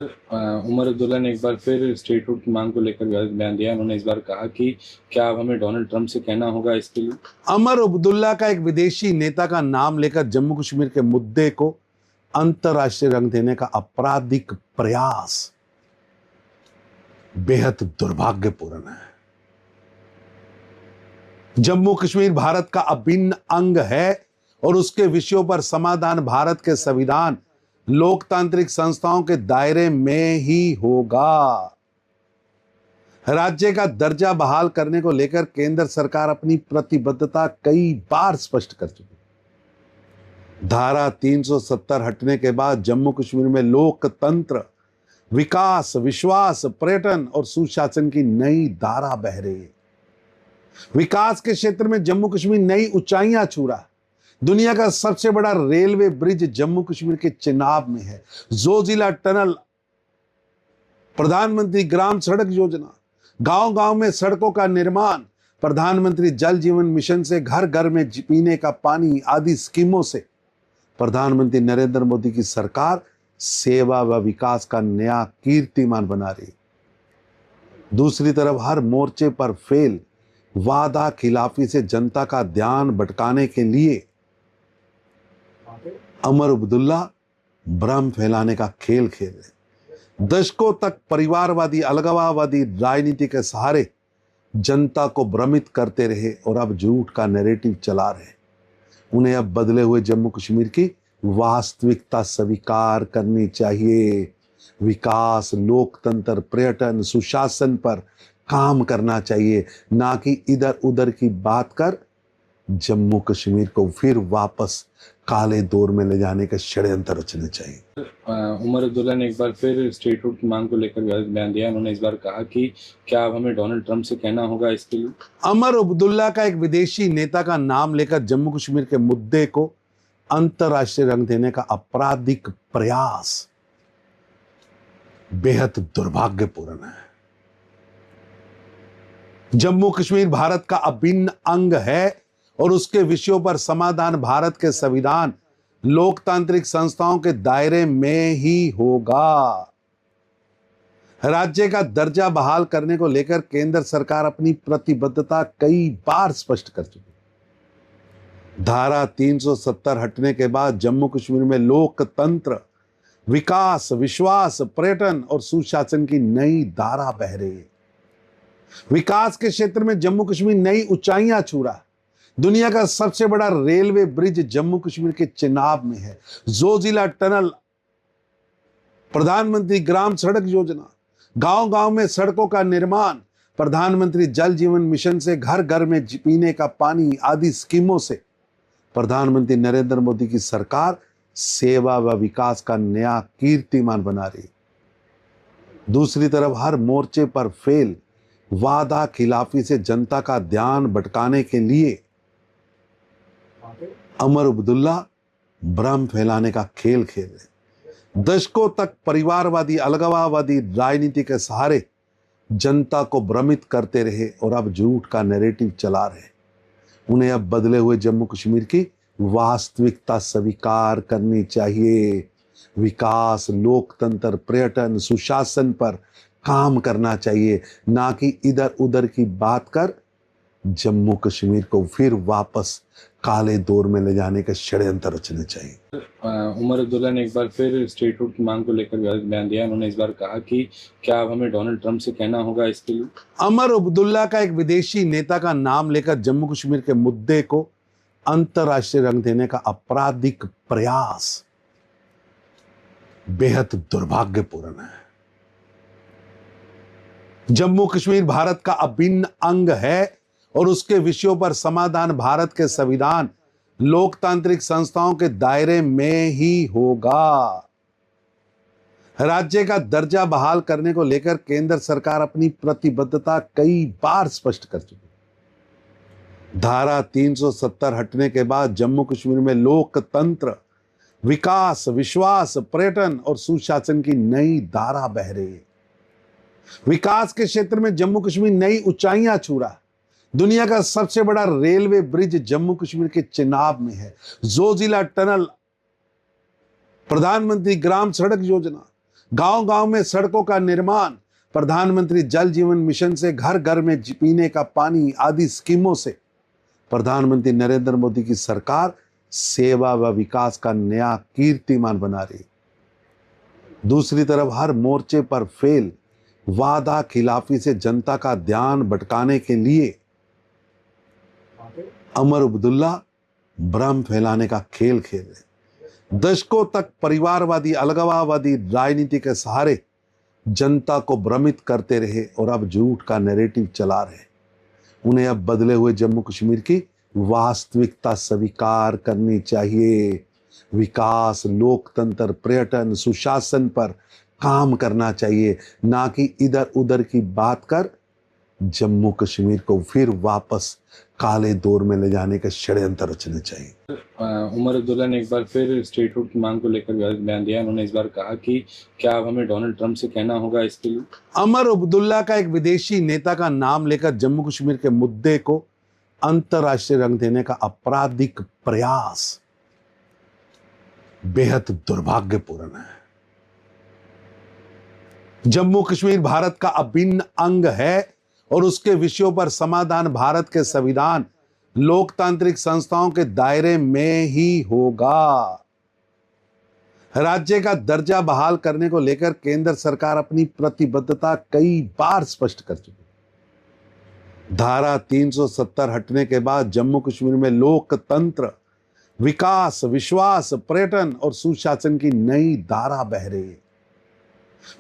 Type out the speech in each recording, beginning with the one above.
उमर अब्दुल्ला ने एक बार फिर स्टेटहुड की मांग को लेकर गलत बयान दिया। उन्होंने इस बार कहा कि क्या अब हमें डोनाल्ड ट्रंप से कहना होगा इसके लिए। उमर अब्दुल्ला का एक विदेशी नेता का नाम लेकर जम्मू कश्मीर के मुद्दे को अंतरराष्ट्रीय रंग देने का आपराधिक प्रयास बेहद दुर्भाग्यपूर्ण है। जम्मू कश्मीर भारत का अभिन्न अंग है और उसके विषयों पर समाधान भारत के संविधान, लोकतांत्रिक संस्थाओं के दायरे में ही होगा। राज्य का दर्जा बहाल करने को लेकर केंद्र सरकार अपनी प्रतिबद्धता कई बार स्पष्ट कर चुकी है। धारा 370 हटने के बाद जम्मू कश्मीर में लोकतंत्र, विकास, विश्वास, पर्यटन और सुशासन की नई धारा बह रही है। विकास के क्षेत्र में जम्मू कश्मीर नई ऊंचाइयां छू रहा है। दुनिया का सबसे बड़ा रेलवे ब्रिज जम्मू कश्मीर के चिनाब में है। जोजिला टनल, प्रधानमंत्री ग्राम सड़क योजना, गांव गांव में सड़कों का निर्माण, प्रधानमंत्री जल जीवन मिशन से घर घर में पीने का पानी आदि स्कीमों से प्रधानमंत्री नरेंद्र मोदी की सरकार सेवा व विकास का नया कीर्तिमान बना रही। दूसरी तरफ हर मोर्चे पर फेल, वादा खिलाफी से जनता का ध्यान भटकाने के लिए उमर अब्दुल्ला भ्रम फैलाने का खेल खेल रहे। दशकों तक परिवारवादी, अलगाववादी राजनीति के सहारे जनता को भ्रमित करते रहे और अब झूठ का नैरेटिव चला रहे। उन्हें अब बदले हुए जम्मू कश्मीर की वास्तविकता स्वीकार करनी चाहिए। विकास, लोकतंत्र, पर्यटन, सुशासन पर काम करना चाहिए, ना कि इधर उधर की बात कर जम्मू कश्मीर को फिर वापस काले दौर में ले जाने का षड्यंत्र रचने चाहिए। उमर अब्दुल्ला ने एक बार फिर स्टेटहुड की मांग को लेकर गलत बयान दिया। उन्होंने इस बार कहा कि क्या अब हमें डोनाल्ड ट्रंप से कहना होगा इसके लिए। उमर अब्दुल्ला का एक विदेशी नेता का नाम लेकर जम्मू कश्मीर के मुद्दे को अंतरराष्ट्रीय रंग देने का आपराधिक प्रयास बेहद दुर्भाग्यपूर्ण है। जम्मू कश्मीर भारत का अभिन्न अंग है और उसके विषयों पर समाधान भारत के संविधान, लोकतांत्रिक संस्थाओं के दायरे में ही होगा। राज्य का दर्जा बहाल करने को लेकर केंद्र सरकार अपनी प्रतिबद्धता कई बार स्पष्ट कर चुकी है। धारा 370 हटने के बाद जम्मू कश्मीर में लोकतंत्र, विकास, विश्वास, पर्यटन और सुशासन की नई धारा बह रही है। विकास के क्षेत्र में जम्मू कश्मीर नई ऊंचाइयां छू रहा है। दुनिया का सबसे बड़ा रेलवे ब्रिज जम्मू कश्मीर के चिनाब में है। जोजिला टनल, प्रधानमंत्री ग्राम सड़क योजना, गांव गांव में सड़कों का निर्माण, प्रधानमंत्री जल जीवन मिशन से घर घर में पीने का पानी आदि स्कीमों से प्रधानमंत्री नरेंद्र मोदी की सरकार सेवा व विकास का नया कीर्तिमान बना रही। दूसरी तरफ हर मोर्चे पर फेल, वादा खिलाफी से जनता का ध्यान भटकाने के लिए उमर अब्दुल्ला भ्रम फैलाने का खेल खेल रहे। दशकों तक परिवारवादी, अलगाववादी राजनीति के सहारे जनता को भ्रमित करते रहे और अब झूठ का नैरेटिव चला रहे। उन्हें अब बदले हुए जम्मू कश्मीर की वास्तविकता स्वीकार करनी चाहिए। विकास, लोकतंत्र, पर्यटन, सुशासन पर काम करना चाहिए, ना कि इधर उधर की बात कर जम्मू कश्मीर को फिर वापस काले दौर में ले जाने का षड्यंत्र रचने चाहिए। उमर अब्दुल्ला ने एक बार फिर स्टेटहुड की मांग को लेकर गलत बयान दिया। उन्होंने इस बार कहा कि क्या अब हमें डोनाल्ड ट्रंप से कहना होगा इसके लिए। उमर अब्दुल्ला का एक विदेशी नेता का नाम लेकर जम्मू कश्मीर के मुद्दे को अंतरराष्ट्रीय रंग देने का आपराधिक प्रयास बेहद दुर्भाग्यपूर्ण है। जम्मू कश्मीर भारत का अभिन्न अंग है और उसके विषयों पर समाधान भारत के संविधान, लोकतांत्रिक संस्थाओं के दायरे में ही होगा। राज्य का दर्जा बहाल करने को लेकर केंद्र सरकार अपनी प्रतिबद्धता कई बार स्पष्ट कर चुकी है। धारा 370 हटने के बाद जम्मू कश्मीर में लोकतंत्र, विकास, विश्वास, पर्यटन और सुशासन की नई धारा बह रही है। विकास के क्षेत्र में जम्मू कश्मीर नई ऊंचाइयां छू रहा है। दुनिया का सबसे बड़ा रेलवे ब्रिज जम्मू कश्मीर के चिनाब में है। जोजिला टनल, प्रधानमंत्री ग्राम सड़क योजना, गांव गांव में सड़कों का निर्माण, प्रधानमंत्री जल जीवन मिशन से घर घर में पीने का पानी आदि स्कीमों से प्रधानमंत्री नरेंद्र मोदी की सरकार सेवा व विकास का नया कीर्तिमान बना रही। दूसरी तरफ हर मोर्चे पर फेल, वादा खिलाफी से जनता का ध्यान भटकाने के लिए उमर अब्दुल्ला भ्रम फैलाने का खेल खेल रहे। दशकों तक परिवारवादी अलगाववादी राजनीति के सहारे जनता को भ्रमित करते रहे और अब झूठ का नैरेटिव चला रहे। उन्हें अब बदले हुए जम्मू कश्मीर की वास्तविकता स्वीकार करनी चाहिए। विकास, लोकतंत्र, पर्यटन, सुशासन पर काम करना चाहिए, ना कि इधर उधर की बात कर जम्मू कश्मीर को फिर वापस काले दौर में ले जाने के षड्यंत्र रचने चाहिए। उमर अब्दुल्ला ने एक बार फिर स्टेटहुड की मांग को लेकर बयान दिया। उन्होंने इस बार कहा कि क्या अब हमें डोनाल्ड ट्रंप से कहना होगा इसके लिए। उमर अब्दुल्ला का एक विदेशी नेता का नाम लेकर जम्मू कश्मीर के मुद्दे को अंतरराष्ट्रीय रंग देने का आपराधिक प्रयास बेहद दुर्भाग्यपूर्ण है। जम्मू कश्मीर भारत का अभिन्न अंग है और उसके विषयों पर समाधान भारत के संविधान, लोकतांत्रिक संस्थाओं के दायरे में ही होगा। राज्य का दर्जा बहाल करने को लेकर केंद्र सरकार अपनी प्रतिबद्धता कई बार स्पष्ट कर चुकी है। धारा 370 हटने के बाद जम्मू कश्मीर में लोकतंत्र, विकास, विश्वास, पर्यटन और सुशासन की नई धारा बह रही है।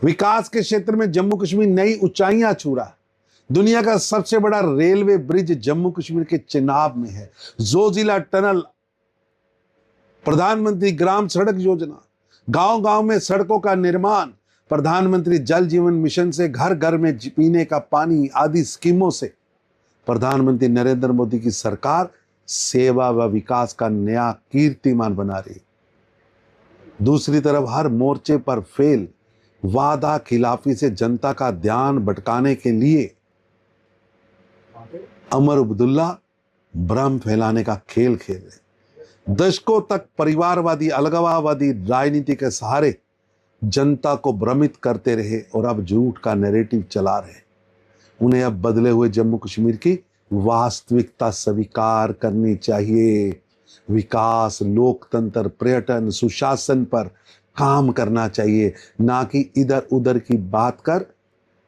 विकास के क्षेत्र में जम्मू कश्मीर नई ऊंचाइयां छू रहा है। दुनिया का सबसे बड़ा रेलवे ब्रिज जम्मू कश्मीर के चिनाब में है। जोजिला टनल, प्रधानमंत्री ग्राम सड़क योजना, गांव गांव में सड़कों का निर्माण, प्रधानमंत्री जल जीवन मिशन से घर घर में पीने का पानी आदि स्कीमों से प्रधानमंत्री नरेंद्र मोदी की सरकार सेवा व विकास का नया कीर्तिमान बना रही। दूसरी तरफ हर मोर्चे पर फेल, वादा खिलाफी से जनता का ध्यान भटकाने के लिए उमर अब्दुल्ला भ्रम फैलाने का खेल खेल रहे। दशकों तक परिवारवादी अलगाववादी राजनीति के सहारे जनता को भ्रमित करते रहे और अब झूठ का नैरेटिव चला रहे। उन्हें अब बदले हुए जम्मू कश्मीर की वास्तविकता स्वीकार करनी चाहिए। विकास, लोकतंत्र, पर्यटन, सुशासन पर काम करना चाहिए, ना कि इधर उधर की बात कर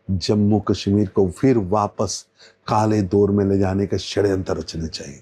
जम्मू कश्मीर को फिर वापस काले दौर में ले जाने के षड्यंत्र रचने चाहिए।